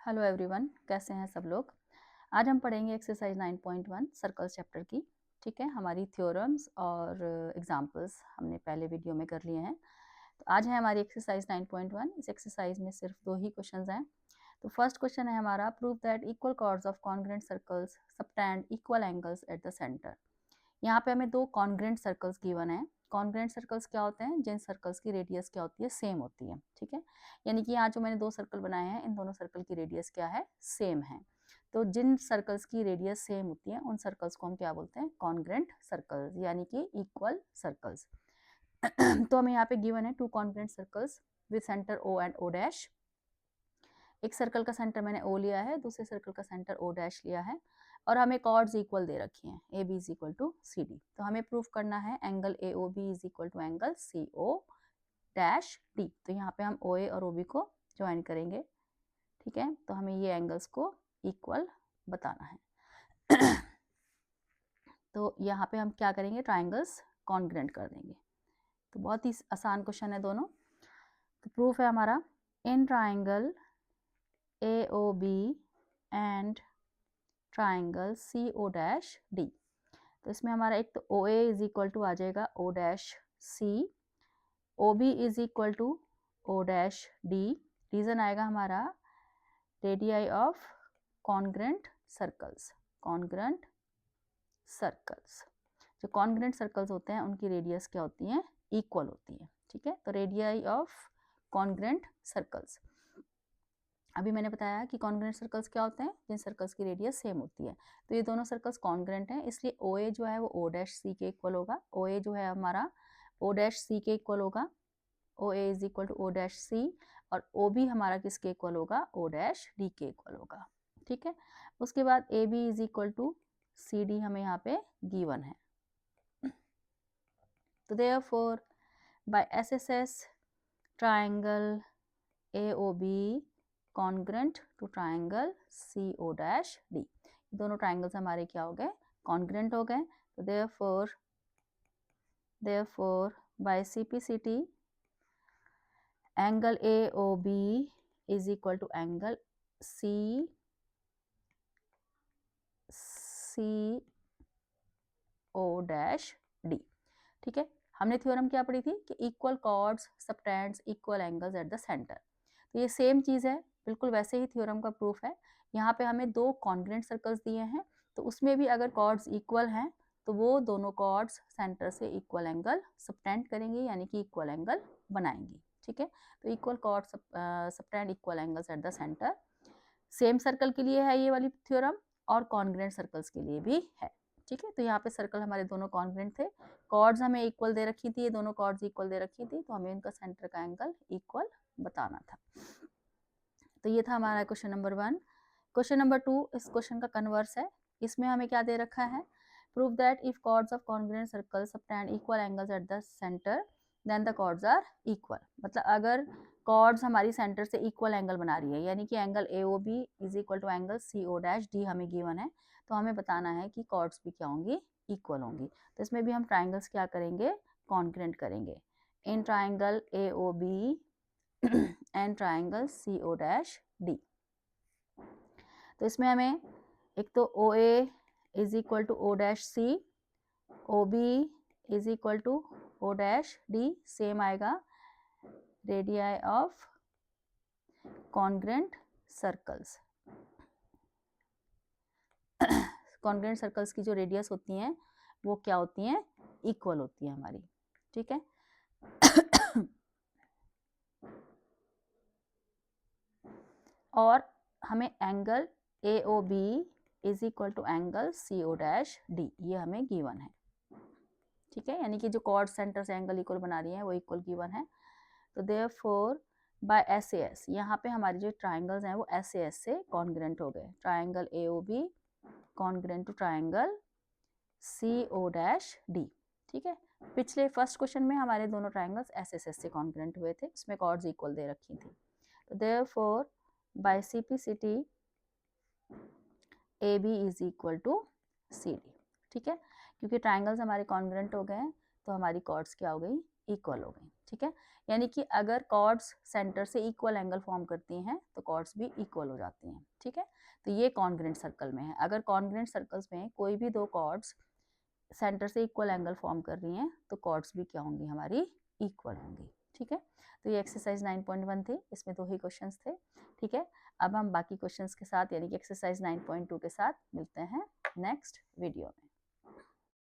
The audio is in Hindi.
हेलो एवरीवन, कैसे हैं सब लोग। आज हम पढ़ेंगे एक्सरसाइज 9.1 सर्कल्स चैप्टर की। ठीक है, हमारी थ्योरम्स और एग्जांपल्स हमने पहले वीडियो में कर लिए हैं। तो आज है हमारी एक्सरसाइज 9.1। इस एक्सरसाइज में सिर्फ 2 ही क्वेश्चंस हैं। तो फर्स्ट क्वेश्चन है हमारा, prove that equal chords of congruent circles subtend equal angles at the centre. यहाँ पे हमें 2 कॉन्ग्रुएंट सर्कल्स गिवन है। कॉन्ग्रुएंट सर्कल्स क्या होते हैं? जिन सर्कल्स की रेडियस क्या होती है? सेम होती है। ठीक है, यानी कि यहाँ जो मैंने 2 सर्कल बनाए हैं, इन दोनों सर्कल की रेडियस क्या है? सेम है। तो जिन सर्कल्स की रेडियस सेम होती है उन सर्कल्स को हम क्या बोलते हैं? कॉन्ग्रुएंट सर्कल्स, यानी कि इक्वल सर्कल्स। तो हमें यहाँ पे गिवन है 2 congruent circles with centre O and O dash. एक सर्कल का सेंटर मैंने O लिया है, दूसरे सर्कल का सेंटर O डैश लिया है, और हमें कॉर्ड्स इक्वल दे रखी हैं, A B is equal to C D. तो हमें प्रूफ करना है angle A O B is equal to angle C O dash D. तो यहाँ पे हम ओ ए और ओ बी को ज्वाइन करेंगे। ठीक है, तो हमें ये एंगल्स को इक्वल बताना है। तो यहाँ पे हम क्या करेंगे? ट्राइंगल्स कॉन्ग्रुएंट कर देंगे। तो बहुत ही आसान क्वेश्चन है दोनों। तो प्रूफ है हमारा, in triangle A O B and triangle C O dash D. तो इसमें हमारा एक तो O A is equal to आ जाएगा O dash C, O B is equal to O dash D. Reason आएगा हमारा radii of congruent circles. Congruent circles, जो कॉन्ग्रुएंट सर्कल्स होते हैं उनकी रेडियस क्या होती है? इक्वल होती है। ठीक है, तो रेडियाई ऑफ कॉन्ग्रुएंट सर्कल्स। अभी मैंने बताया कि कॉन्ग्रुएंट सर्कल्स क्या होते हैं? जिन सर्कल्स की रेडियस सेम होती है। तो ये दोनों सर्कल्स कॉन्ग्रुएंट हैं, इसलिए ओ ए जो है वो ओ डैश सी के इक्वल होगा। ओ ए जो है हमारा ओ डैश सी के इक्वल होगा। O A is equal to O dash C, और ओ बी हमारा किसके इक्वल होगा? ओ डैश डी के इक्वल होगा। ठीक है, उसके बाद A B is equal to C D हमें यहाँ पे गिवन है। तो therefore by S S S triangle A O B congruent to triangle C O dash D. दोनों ट्राइंगल्स हमारे क्या हो गए? कॉन्ग्रुएंट हो गए। तो therefore by CPCT angle A O B is equal to angle C O dash D. ठीक है, हमने थ्योरम क्या पढ़ी थी कि equal chords subtends equal angles at the centre. तो ये सेम चीज़ है, बिल्कुल वैसे ही थ्योरम का प्रूफ है। यहाँ पे हमें 2 कॉन्ग्रुएंट सर्कल्स दिए हैं, तो उसमें भी अगर कॉर्ड्स इक्वल हैं तो वो दोनों कॉर्ड्स सेंटर से इक्वल एंगल सबटेंड करेंगे, यानी कि इक्वल एंगल बनाएंगे। ठीक है, तो equal chords subtend equal angles at the centre. Same circle के लिए है ये वाली थ्योरम, और कॉन्ग्रुएंट सर्कल्स के लिए भी है। ठीक है, तो यहाँ पे सर्कल हमारे दोनों कॉन्ग्रुएंट थे, कॉर्ड्स हमें इक्वल दे रखी थी, ये दोनों कॉर्ड्स इक्वल दे रखी थी, तो हमें इनका सेंटर का एंगल इक्वल बताना था। तो ये था हमारा क्वेश्चन नंबर 1। क्वेश्चन नंबर 2 इस क्वेश्चन का कन्वर्स है। इसमें हमें क्या दे रखा है? Prove that if chords of congruent circle subtend equal angles at the centre then the chords are equal. मतलब अगर कॉर्ड्स हमारी सेंटर से इक्वल एंगल बना रही है, यानी कि angle A O B is equal to angle C O dash D हमें गिवन है, तो हमें बताना है कि कॉर्ड्स भी क्या होंगी? इक्वल होंगी। तो इसमें भी हम ट्राइंगल्स क्या करेंगे? कॉन्ग्रुएंट करेंगे। In triangle A O B and triangle C O dash D. तो इसमें हमें एक तो O A is equal to O dash C, O B is equal to O dash D, same आएगा radii of congruent circles. Congruent circles की जो रेडियस होती हैं वो क्या होती हैं? इक्वल होती है हमारी। ठीक है, और हमें angle A O B is equal to angle C O dash D, ये हमें गिवन है। ठीक है, यानी कि जो कॉर्ड सेंटर से एंगल इक्वल बना रही है वो इक्वल गिवन है। तो therefore by S A S, यहाँ पे हमारे जो ट्राइंगल्स हैं वो एस ए एस से कॉन्ग्रुएंट हो गए। Triangle A O B congruent to triangle C O dash D. ठीक है, पिछले फर्स्ट क्वेश्चन में हमारे दोनों ट्राइंगल्स एस एस एस से कॉन्ग्रुएंट हुए थे, उसमें कॉर्ड्स इक्वल दे रखी थी। तो therefore by CPCT A B is equal to C D. ठीक है, क्योंकि ट्राइंगल्स हमारे कॉन्ग्रुएंट हो गए हैं तो हमारी कॉर्ड्स क्या हो गई? इक्वल हो गई। ठीक है, यानी कि अगर कॉर्ड्स सेंटर से इक्वल एंगल फॉर्म करती हैं तो कॉर्ड्स भी इक्वल हो जाती हैं। ठीक है, तो ये कॉन्ग्रेंट सर्कल में है। अगर कॉन्ग्रेंट सर्कल्स में कोई भी दो कॉर्ड्स सेंटर से इक्वल एंगल फॉर्म कर रही हैं तो कॉर्ड्स भी क्या होंगी, हमारी इक्वल होंगी। ठीक है, तो ये एक्सरसाइज 9.1 थी, इसमें 2 ही क्वेश्चंस थे। ठीक है, अब हम बाकी क्वेश्चंस के साथ यानी कि एक्सरसाइज 9.2 के साथ मिलते हैं नेक्स्ट वीडियो में।